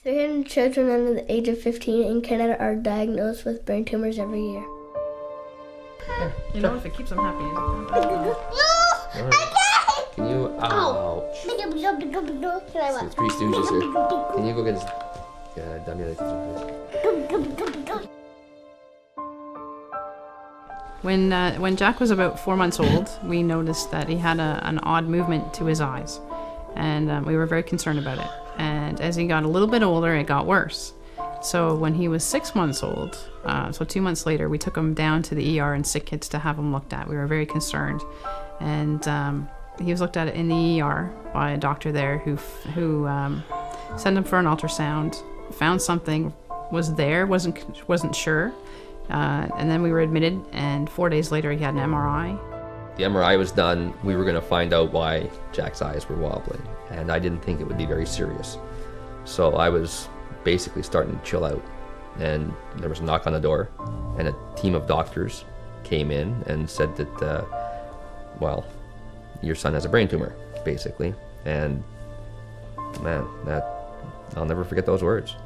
300 children under the age of 15 in Canada are diagnosed with brain tumors every year. You know, if it keeps them happy. Can you, ouch. It's Three Stooges here. Can you go get his, dummy like this? When Jack was about 4 months old, we noticed that he had an odd movement to his eyes, and we were very concerned about it. And as he got a little bit older, it got worse. So when he was 6 months old, so 2 months later, we took him down to the ER and sick kids to have him looked at. We were very concerned, and he was looked at in the ER by a doctor there who sent him for an ultrasound, found something was there, wasn't sure, and then we were admitted. And 4 days later, he had an MRI. The MRI was done. We were going to find out why Jack's eyes were wobbling, and I didn't think it would be very serious. So I was basically starting to chill out, and there was a knock on the door, and a team of doctors came in and said that, well, your son has a brain tumor, basically. And man, I'll never forget those words.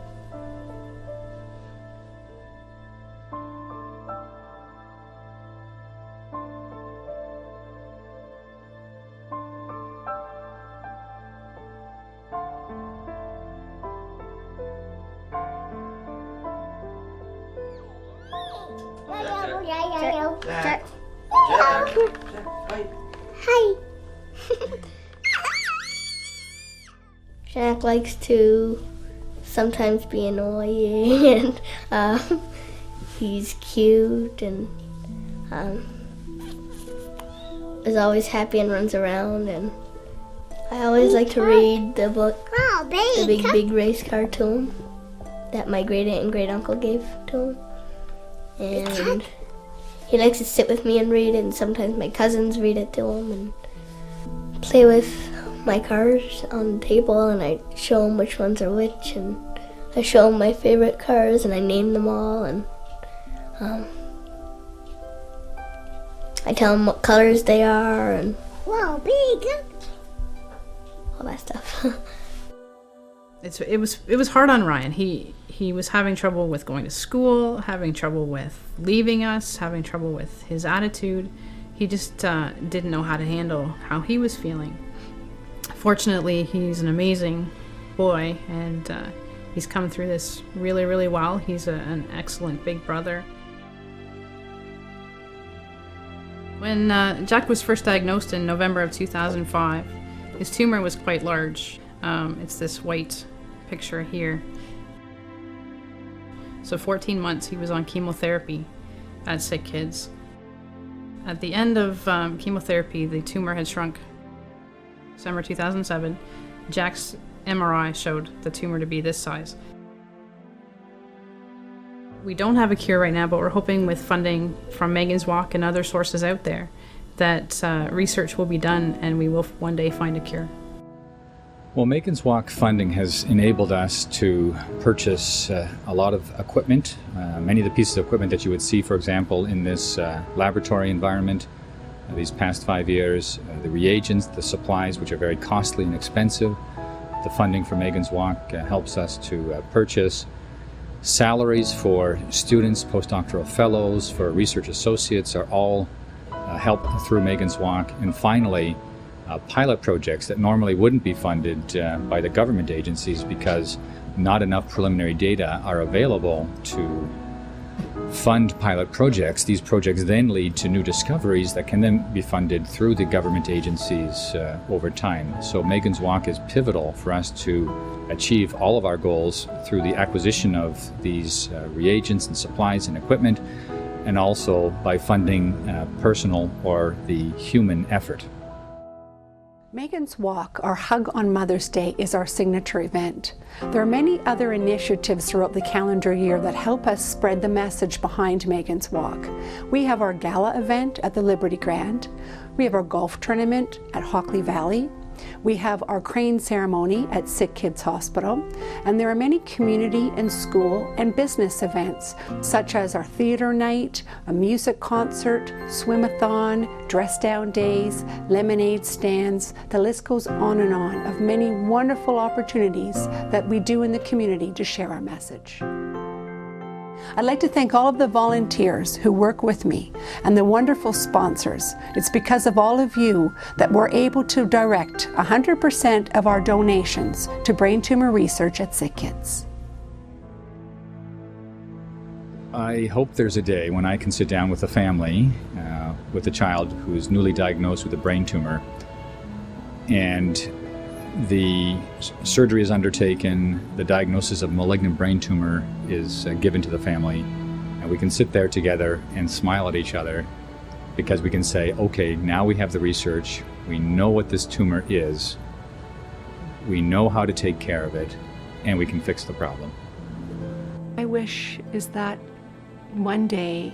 Jack. Hi. Jack likes to sometimes be annoying, and he's cute, and is always happy and runs around. And I always like to read the book, the Big Race cartoon that my great aunt and great uncle gave to him. And he likes to sit with me and read it, and sometimes my cousins read it to him and play with my cars on the table, and I show him which ones are which, and I show him my favorite cars, and I name them all, and I tell him what colors they are, and all that stuff. It was hard on Ryan. He was having trouble with going to school, having trouble with leaving us, having trouble with his attitude. He just didn't know how to handle how he was feeling. Fortunately, he's an amazing boy, and he's come through this really, really well. He's an excellent big brother. When Jack was first diagnosed in November of 2005, his tumor was quite large. It's this white picture here. So 14 months he was on chemotherapy at Sick Kids. At the end of chemotherapy, the tumor had shrunk. December 2007, Jack's MRI showed the tumor to be this size. We don't have a cure right now, but we're hoping with funding from Meagan's Walk and other sources out there that research will be done and we will one day find a cure. Well, Meagan's Walk funding has enabled us to purchase a lot of equipment, many of the pieces of equipment that you would see, for example, in this laboratory environment these past 5 years, the reagents, the supplies, which are very costly and expensive. The funding for Meagan's Walk helps us to purchase salaries for students, postdoctoral fellows, for research associates are all helped through Meagan's Walk. And finally, pilot projects that normally wouldn't be funded by the government agencies because not enough preliminary data are available to fund pilot projects. These projects then lead to new discoveries that can then be funded through the government agencies over time. So Meagan's Walk is pivotal for us to achieve all of our goals through the acquisition of these reagents and supplies and equipment, and also by funding personal or the human effort. Meagan's Walk, our Hug on Mother's Day, is our signature event. There are many other initiatives throughout the calendar year that help us spread the message behind Meagan's Walk. We have our gala event at the Liberty Grand. We have our golf tournament at Hockley Valley. We have our crane ceremony at Sick Kids Hospital, and there are many community and school and business events, such as our theater night, a music concert, swim-a-thon, dress-down days, lemonade stands. The list goes on of many wonderful opportunities that we do in the community to share our message. I'd like to thank all of the volunteers who work with me and the wonderful sponsors. It's because of all of you that we're able to direct 100% of our donations to brain tumor research at Sick Kids. I hope there's a day when I can sit down with a family, with a child who's newly diagnosed with a brain tumor, and the surgery is undertaken, the diagnosis of malignant brain tumor is given to the family, and we can sit there together and smile at each other because we can say, okay, now we have the research, we know what this tumor is, we know how to take care of it, and we can fix the problem. My wish is that one day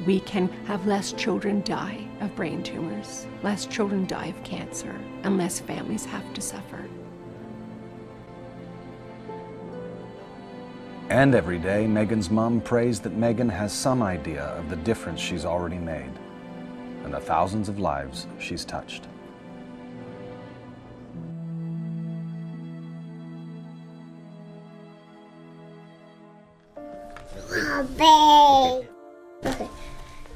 we can have less children die of brain tumors, less children die of cancer, and less families have to suffer. And every day, Meagan's mom prays that Meagan has some idea of the difference she's already made and the thousands of lives she's touched. Okay.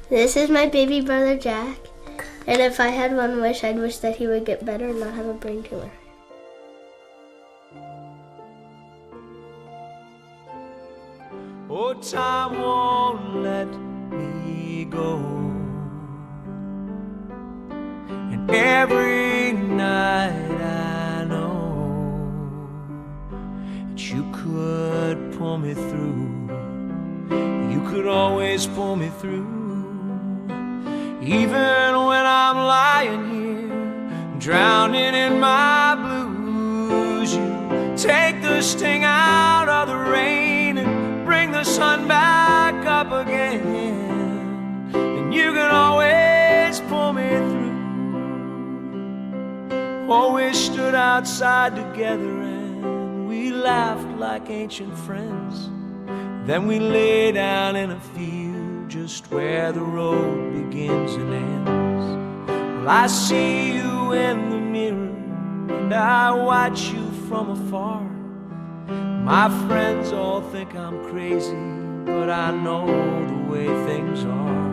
This is my baby brother Jack, and if I had one wish, I'd wish that he would get better and not have a brain tumor. Oh, time won't let me go, and every night I know that you could pull me through. You could always pull me through. Even when I'm lying here, drowning in my blues, you take the sting out of the rain and bring the sun back up again. And you can always pull me through. Always stood outside together and we laughed like ancient friends. Then we lay down in a field just where the road begins and ends. Well, I see you in the mirror and I watch you from afar. My friends all think I'm crazy, but I know the way things are.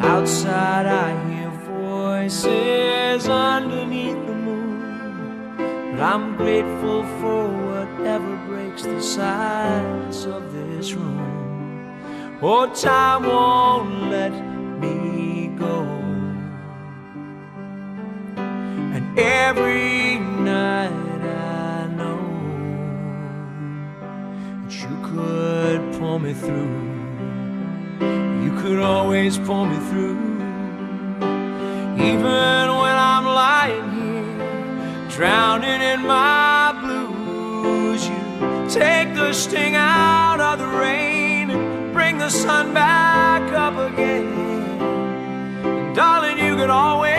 Outside I hear voices underneath the moon, but I'm grateful for whatever breaks the silence of this room. Oh, time won't let me go, and every night I know that you could pull me through. You could always pull me through. Even when I'm lying here, drowning in my blues, you take the sting out of the rain and bring the sun back up again. And darling, you could always